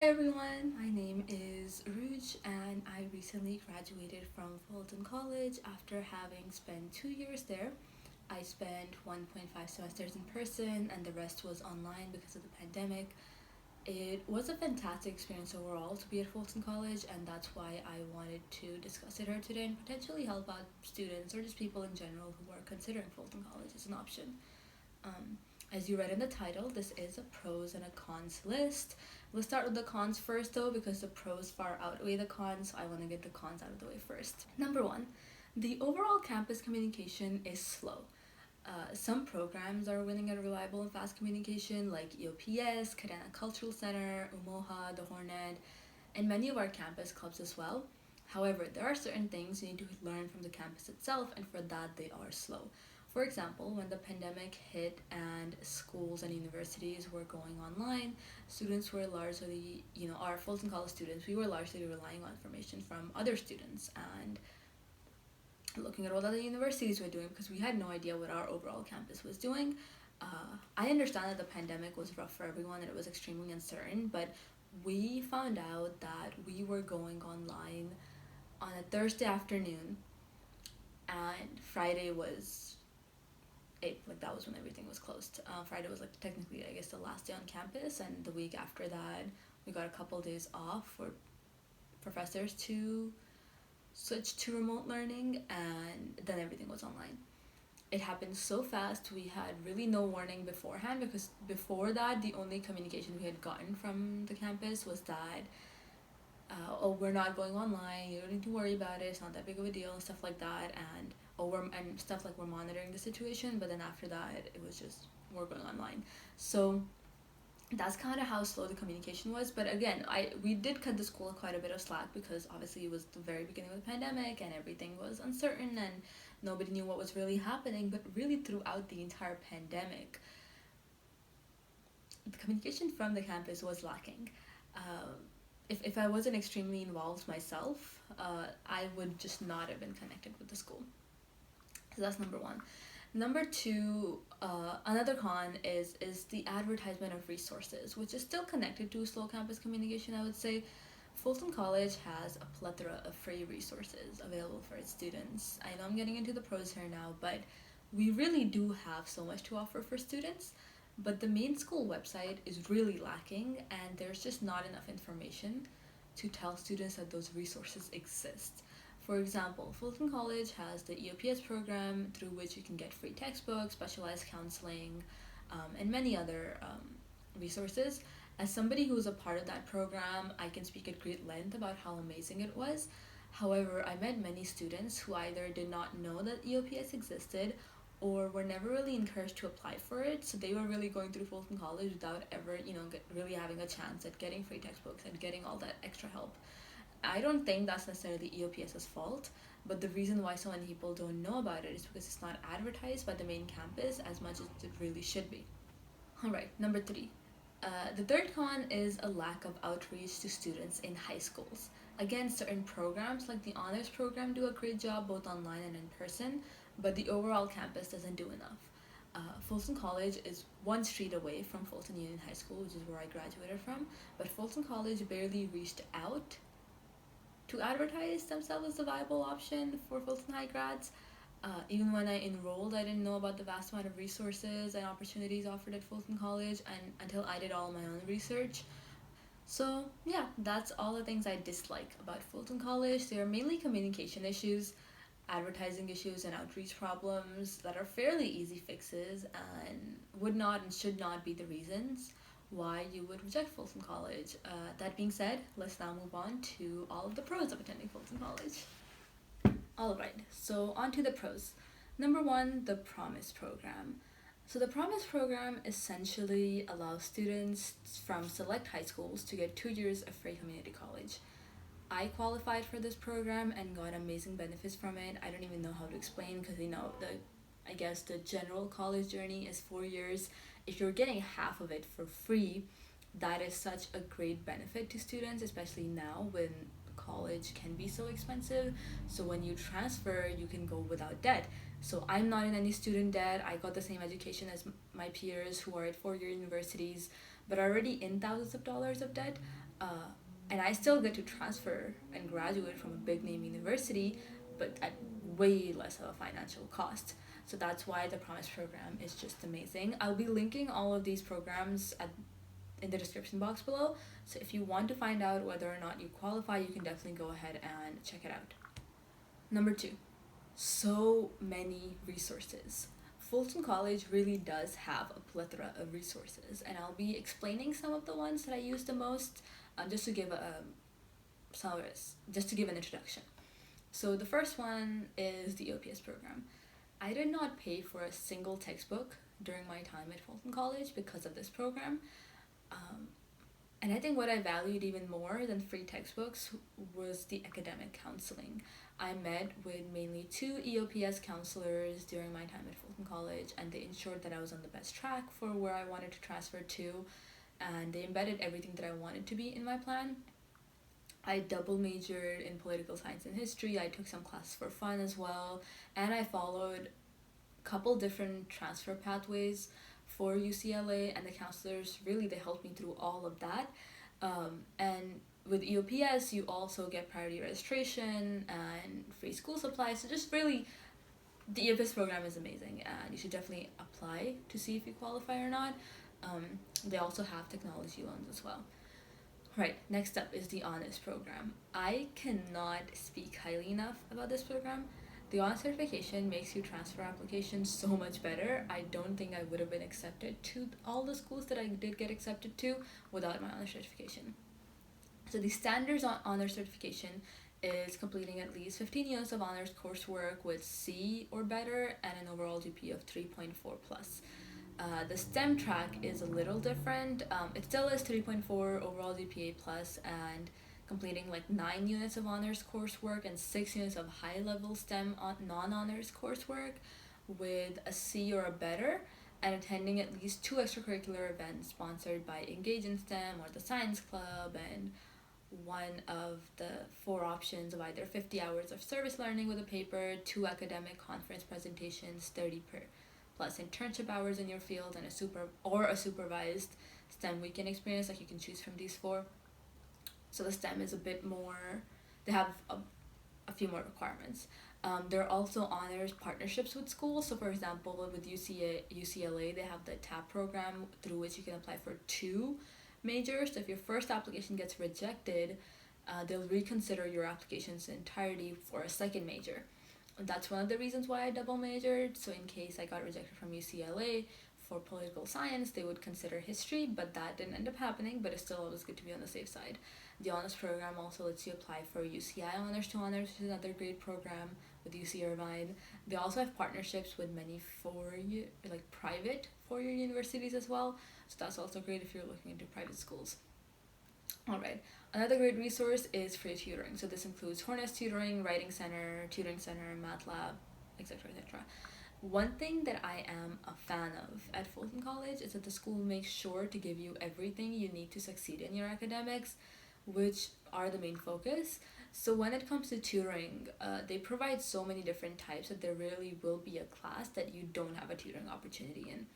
Hi everyone, my name is Urooj and I recently graduated from Fullerton College after having spent 2 years there. I spent 1.5 semesters in person and the rest was online because of the pandemic. It was a fantastic experience overall to be at Fullerton College, and that's why I wanted to discuss it here today and potentially help out students or just people in general who are considering Fullerton College as an option. Um, as you read in the title, this is a pros and a cons list. Let's start with the cons first, though, because the pros far outweigh the cons, so I want to get the cons out of the way first. Number one, the overall campus communication is slow. Some programs are winning at reliable and fast communication, like EOPS, Kadena Cultural Center, Umoha, the Hornet, and many of our campus clubs as well. However, there are certain things you need to learn from the campus itself, and for that, they are slow. For example, when the pandemic hit and schools and universities were going online, students were largely, our Fulton College students, we were largely relying on information from other students and looking at what other universities were doing because we had no idea what our overall campus was doing. I understand that the pandemic was rough for everyone and it was extremely uncertain, but we found out that we were going online on a Thursday afternoon and Friday was it. Like, that was when everything was closed. Friday was, like, technically, I guess, the last day on campus, and the week after that we got a couple days off for professors to switch to remote learning, and then everything was online. It happened so fast. We had really no warning beforehand, because before that the only communication we had gotten from the campus was that oh, we're not going online, you don't need to worry about it, it's not that big of a deal, and stuff like that. And and stuff like we're monitoring the situation. But then after that it was just we're going online. So that's kind of how slow the communication was. But again, we did cut the school quite a bit of slack because obviously it was the very beginning of the pandemic and everything was uncertain and nobody knew what was really happening. But really, throughout the entire pandemic, the communication from the campus was lacking. Um, if I wasn't extremely involved myself, I would just not have been connected with the school. So that's number one. Number two, another con is the advertisement of resources, which is still connected to slow campus communication, I would say. Fulton College has a plethora of free resources available for its students. I know I'm getting into the pros here now, but we really do have so much to offer for students. But the main school website is really lacking, and there's just not enough information to tell students that those resources exist. For example, Fulton College has the EOPS program through which you can get free textbooks, specialized counseling, and many other resources. As somebody who's a part of that program, I can speak at great length about how amazing it was. However, I met many students who either did not know that EOPS existed or were never really encouraged to apply for it. So they were really going through Fulton College without ever, really having a chance at getting free textbooks and getting all that extra help. I don't think that's necessarily EOPS's fault, but the reason why so many people don't know about it is because it's not advertised by the main campus as much as it really should be. Alright, number three. The third con is a lack of outreach to students in high schools. Again, certain programs like the honors program do a great job both online and in person, but the overall campus doesn't do enough. Fulton College is one street away from Fulton Union High School, which is where I graduated from, but Fulton College barely reached out to advertise themselves as a viable option for Fulton High grads. Even when I enrolled, I didn't know about the vast amount of resources and opportunities offered at Fulton College, and until I did all my own research. So yeah, that's all the things I dislike about Fulton College. They are mainly communication issues, advertising issues, and outreach problems that are fairly easy fixes and would not and should not be the reasons why you would reject Fulton College. That being said, let's now move on to all of the pros of attending Fulton College. Alright, so on to the pros. Number one, the Promise program. So the Promise program essentially allows students from select high schools to get 2 years of free community college. I qualified for this program and got amazing benefits from it. I don't even know how to explain because I guess the general college journey is 4 years. If you're getting half of it for free, that is such a great benefit to students, especially now when college can be so expensive. So when you transfer, you can go without debt. So I'm not in any student debt. I got the same education as my peers who are at 4 year universities, but are already in thousands of dollars of debt. And I still get to transfer and graduate from a big name university, but at way less of a financial cost. So that's why the Promise program is just amazing. I'll be linking all of these programs in the description box below. So if you want to find out whether or not you qualify, you can definitely go ahead and check it out. Number 2, so many resources. Fullerton College really does have a plethora of resources, and I'll be explaining some of the ones that I use the most, just to give just to give an introduction. So the first one is the OPS program. I did not pay for a single textbook during my time at Fullerton College because of this program. And I think what I valued even more than free textbooks was the academic counseling. I met with mainly 2 EOPS counselors during my time at Fullerton College, and they ensured that I was on the best track for where I wanted to transfer to, and they embedded everything that I wanted to be in my plan. I double majored in political science and history. I took some classes for fun as well, and I followed a couple different transfer pathways for UCLA, and the counselors really, they helped me through all of that. And with EOPS, you also get priority registration and free school supplies. So just really, the EOPS program is amazing, and you should definitely apply to see if you qualify or not. They also have technology loans as well. Right, next up is the Honors program. I cannot speak highly enough about this program. The Honors certification makes your transfer application so much better. I don't think I would have been accepted to all the schools that I did get accepted to without my Honors certification. So the standards on Honors certification is completing at least 15 units of Honors coursework with C or better and an overall GPA of 3.4 plus. The STEM track is a little different. It still is 3.4 overall GPA plus and completing like 9 units of honors coursework and 6 units of high-level STEM non-honors coursework with a C or a better, and attending at least 2 extracurricular events sponsored by Engage in STEM or the Science Club, and one of the 4 options of either 50 hours of service learning with a paper, 2 academic conference presentations, 30 plus internship hours in your field, and a supervised STEM weekend experience. Like, you can choose from these 4. So the STEM is a bit more, they have a few more requirements. There are also honors partnerships with schools. So for example, with UCLA, they have the TAP program through which you can apply for 2 majors. So if your first application gets rejected, they'll reconsider your application's entirety for a second major. And that's one of the reasons why I double majored. So in case I got rejected from UCLA for political science, they would consider history, but that didn't end up happening, but it's still always good to be on the safe side. The honors program also lets you apply for UCI Honors to Honors, which is another great program with UC Irvine. They also have partnerships with many private 4-year universities as well, so that's also great if you're looking into private schools. Alright, another great resource is free tutoring. So this includes Hornets Tutoring, Writing Center, Tutoring Center, Math Lab, etc., etc. One thing that I am a fan of at Fullerton College is that the school makes sure to give you everything you need to succeed in your academics, which are the main focus. So when it comes to tutoring, they provide so many different types that there really will be a class that you don't have a tutoring opportunity in.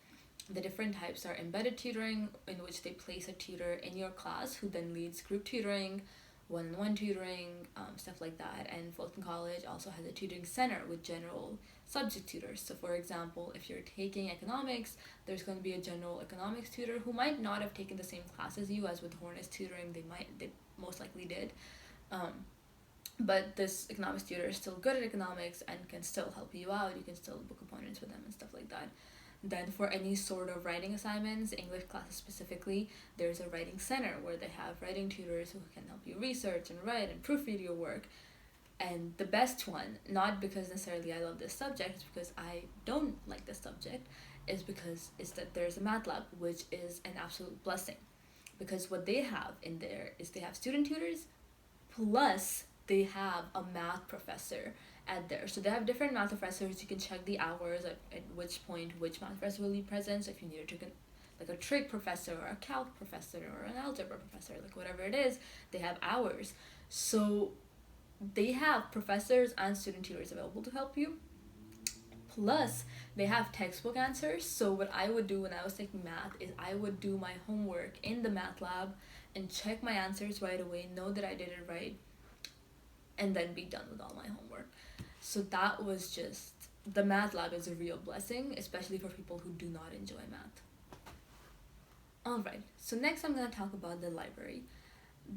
The different types are embedded tutoring, in which they place a tutor in your class who then leads group tutoring, one-on-one tutoring, stuff like that. And Fullerton College also has a tutoring center with general subject tutors. So for example, if you're taking economics, there's going to be a general economics tutor who might not have taken the same class as you, as with Hornets tutoring, they most likely did. But this economics tutor is still good at economics and can still help you out. You can still book appointments with them and stuff like that. Then for any sort of writing assignments, English classes specifically, there's a writing center where they have writing tutors who can help you research and write and proofread your work. And the best one, not because necessarily I love this subject, it's because I don't like this subject, is that there's a math lab, which is an absolute blessing. Because what they have in there is they have student tutors, plus they have a math professor at there. So they have different math professors. You can check the hours at which point which math professor will be present. So if you need to like a trig professor or a calc professor or an algebra professor, like whatever it is, they have hours. So they have professors and student tutors available to help you. Plus, they have textbook answers. So what I would do when I was taking math is I would do my homework in the math lab, and check my answers right away, know that I did it right, and then be done with all my homework. So that was just, the math lab is a real blessing, especially for people who do not enjoy math. Alright, so next I'm going to talk about the library.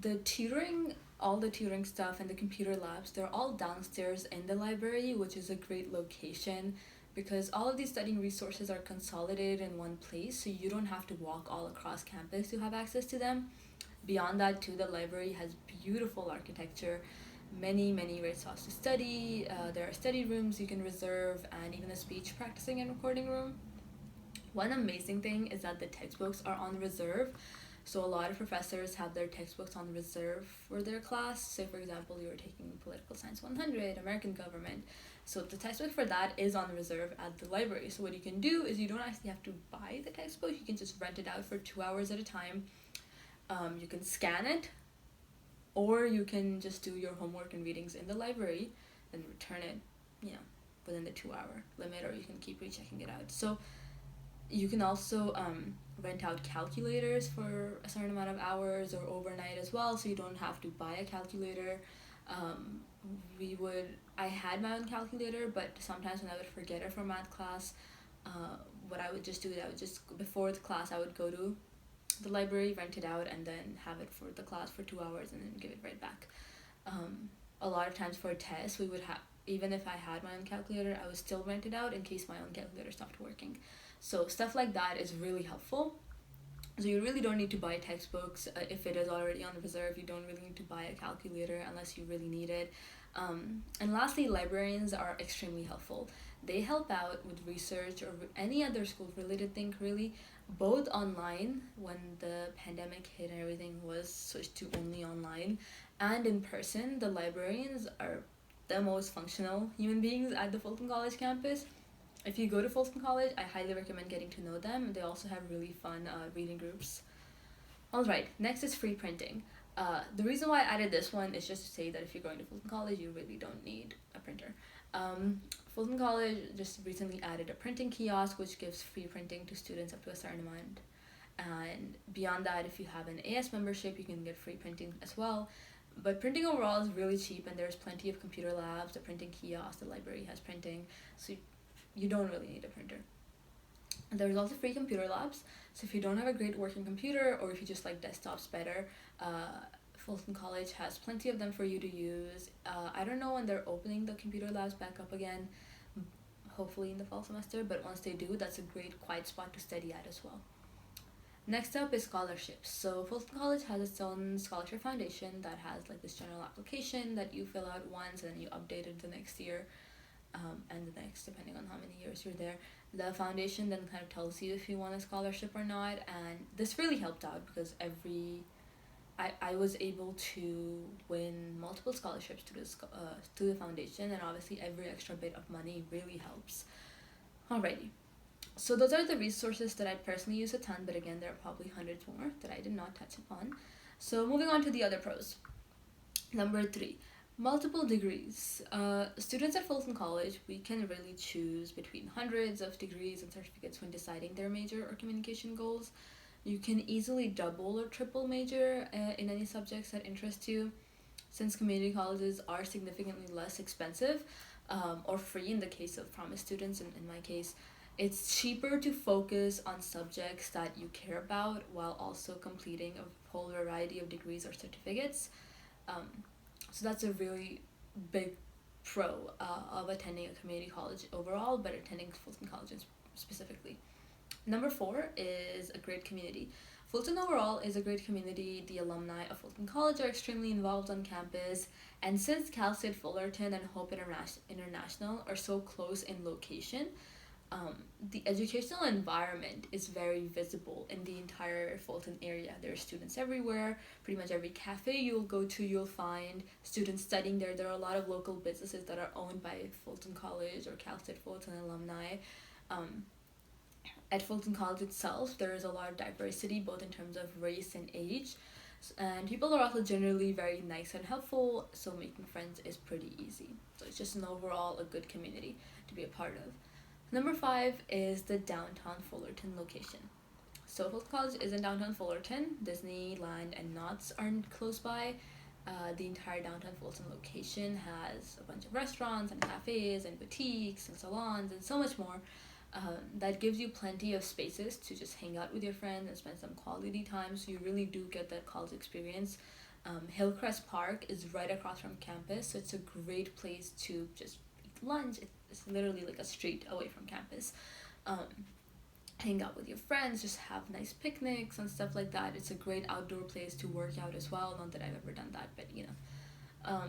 The tutoring, all the tutoring stuff and the computer labs, they're all downstairs in the library, which is a great location because all of these studying resources are consolidated in one place, so you don't have to walk all across campus to have access to them. Beyond that too, the library has beautiful architecture, many great spots to study. There are study rooms you can reserve, and even a speech practicing and recording room. One amazing thing is that the textbooks are on reserve. So a lot of professors have their textbooks on reserve for their class. Say for example, you were taking Political Science 100, American Government. So the textbook for that is on reserve at the library. So what you can do is you don't actually have to buy the textbook. You can just rent it out for 2 hours at a time. You can scan it, or you can just do your homework and readings in the library and return it, within the 2-hour limit, or you can keep rechecking it out. So you can also rent out calculators for a certain amount of hours or overnight as well, so you don't have to buy a calculator. I had my own calculator, but sometimes when I would forget it for math class, what I would just do is I would just, before the class, I would go to the library, rent it out, and then have it for the class for 2 hours and then give it right back. A lot of times for tests, we would have, even if I had my own calculator, I would still rent it out in case my own calculator stopped working. So stuff like that is really helpful. So you really don't need to buy textbooks if it is already on reserve. You don't really need to buy a calculator unless you really need it. And lastly, librarians are extremely helpful. They help out with research or any other school-related thing, really, both online when the pandemic hit and everything was switched to only online, and in person. The librarians are the most functional human beings at the Fullerton College campus. If you go to Fullerton College, I highly recommend getting to know them. They also have really fun reading groups. Alright, next is free printing. The reason why I added this one is just to say that if you're going to Fullerton College, you really don't need a printer. Fullerton College just recently added a printing kiosk, which gives free printing to students up to a certain amount. And beyond that, if you have an AS membership, you can get free printing as well. But printing overall is really cheap, and there's plenty of computer labs, the printing kiosk, the library has printing, so you don't really need a printer. And there's also free computer labs, so if you don't have a great working computer, or if you just like desktops better, Fullerton College has plenty of them for you to use. I don't know when they're opening the computer labs back up again, hopefully in the fall semester, but once they do, that's a great quiet spot to study at as well. Next up is scholarships. So Fullerton College has its own scholarship foundation that has like this general application that you fill out once and then you update it the next year, and the next, depending on how many years you're there. The foundation then kind of tells you if you want a scholarship or not, and this really helped out because I was able to win multiple scholarships to the foundation, and obviously every extra bit of money really helps. Alrighty. So those are the resources that I personally use a ton, but again, there are probably hundreds more that I did not touch upon. So moving on to the other pros. Number 3, multiple degrees. Students at Fullerton College, we can really choose between hundreds of degrees and certificates when deciding their major or communication goals. You can easily double or triple major in any subjects that interest you. Since community colleges are significantly less expensive, or free in the case of promise students, in my case, it's cheaper to focus on subjects that you care about while also completing a whole variety of degrees or certificates. So that's a really big pro of attending a community college overall, but attending Fullerton College specifically. Number 4 is a great community. Fullerton overall is a great community. The alumni of Fullerton College are extremely involved on campus, and since Cal State Fullerton and Hope International are so close in location, the educational environment is very visible in the entire Fullerton area. There are students everywhere. Pretty much every cafe you'll go to, you'll find students studying there. There are a lot of local businesses that are owned by Fullerton College or Cal State Fullerton alumni. At Fullerton College itself, there is a lot of diversity, both in terms of race and age. And people are also generally very nice and helpful, so making friends is pretty easy. So it's just an overall a good community to be a part of. Number 5 is the downtown Fullerton location. So Fullerton College is in downtown Fullerton. Disneyland and Knott's aren't close by. The entire downtown Fullerton location has a bunch of restaurants and cafes and boutiques and salons and so much more. That gives you plenty of spaces to just hang out with your friends and spend some quality time, so you really do get that college experience. Hillcrest Park is right across from campus, so it's a great place to just eat lunch. It's literally like a street away from campus. Hang out with your friends, just have nice picnics and stuff like that. It's a great outdoor place to work out as well. Not that I've ever done that, but you know.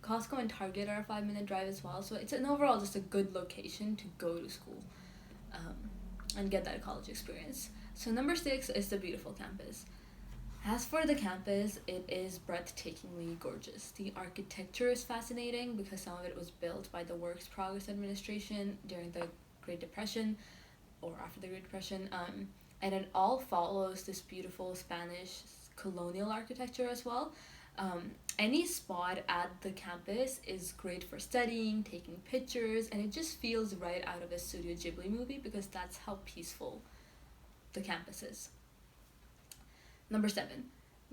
Costco and Target are a 5-minute drive as well, so it's an overall just a good location to go to school and get that college experience. So number 6 is the beautiful campus. As for the campus, it is breathtakingly gorgeous. The architecture is fascinating because some of it was built by the Works Progress Administration during the Great Depression or after the Great Depression, and it all follows this beautiful Spanish colonial architecture as well. Any spot at the campus is great for studying, taking pictures, and it just feels right out of a Studio Ghibli movie because that's how peaceful the campus is. Number 7,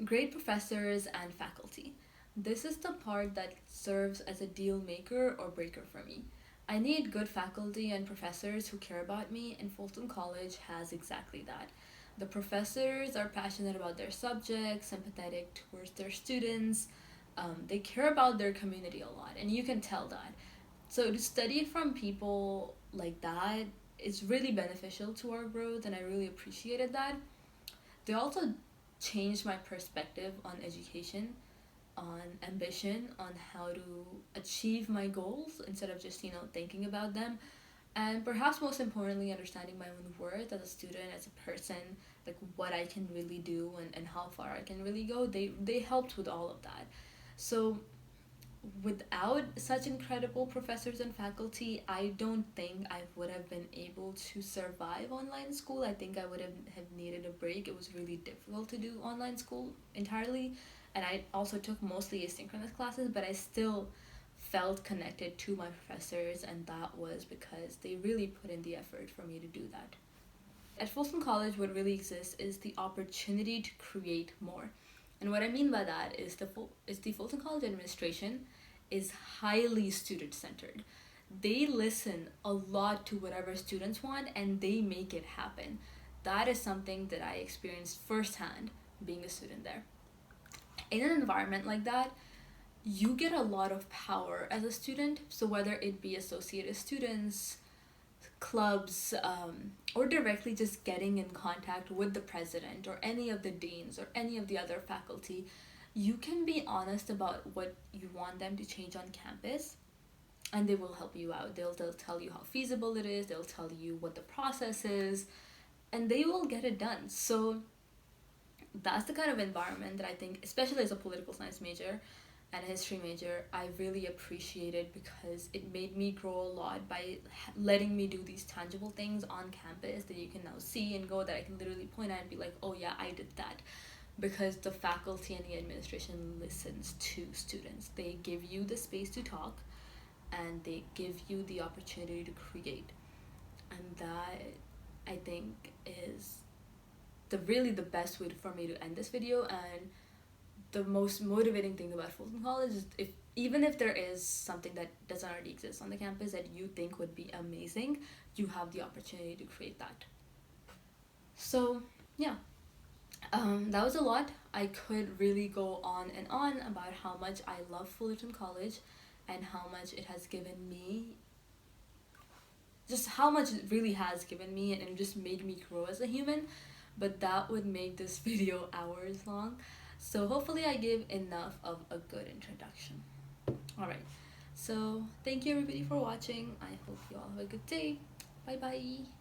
great professors and faculty. This is the part that serves as a deal maker or breaker for me. I need good faculty and professors who care about me, and Fullerton College has exactly that. The professors are passionate about their subjects, sympathetic towards their students. They care about their community a lot, and you can tell that. So to study from people like that is really beneficial to our growth, and I really appreciated that. They also changed my perspective on education, on ambition, on how to achieve my goals instead of just, thinking about them. And perhaps most importantly, understanding my own worth as a student, as a person, like what I can really do and how far I can really go. They helped with all of that. So without such incredible professors and faculty, I don't think I would have been able to survive online school. I think I would have needed a break. It was really difficult to do online school entirely. And I also took mostly asynchronous classes, but I still felt connected to my professors, and that was because they really put in the effort for me to do that. At Fullerton College, what really exists is the opportunity to create more. And what I mean by that is the Fullerton College administration is highly student-centered. They listen a lot to whatever students want, and they make it happen. That is something that I experienced firsthand being a student there. In an environment like that, you get a lot of power as a student. So whether it be associated students, clubs, or directly just getting in contact with the president or any of the deans or any of the other faculty, you can be honest about what you want them to change on campus, and they will help you out. They'll tell you how feasible it is, they'll tell you what the process is, and they will get it done. So that's the kind of environment that I think, especially as a political science major and a history major, I really appreciated, because it made me grow a lot by letting me do these tangible things on campus that you can now see and go, that I can literally point at and be like, oh yeah, I did that. Because the faculty and the administration listens to students. They give you the space to talk, and they give you the opportunity to create. And that, I think, is the best way for me to end this video. And the most motivating thing about Fullerton College is, even if there is something that doesn't already exist on the campus that you think would be amazing, you have the opportunity to create that. So yeah, that was a lot. I could really go on and on about how much I love Fullerton College and how much it has given me, just how much it really has given me, and just made me grow as a human. But that would make this video hours long. So hopefully I gave enough of a good introduction. Alright, so thank you everybody for watching. I hope you all have a good day. Bye bye.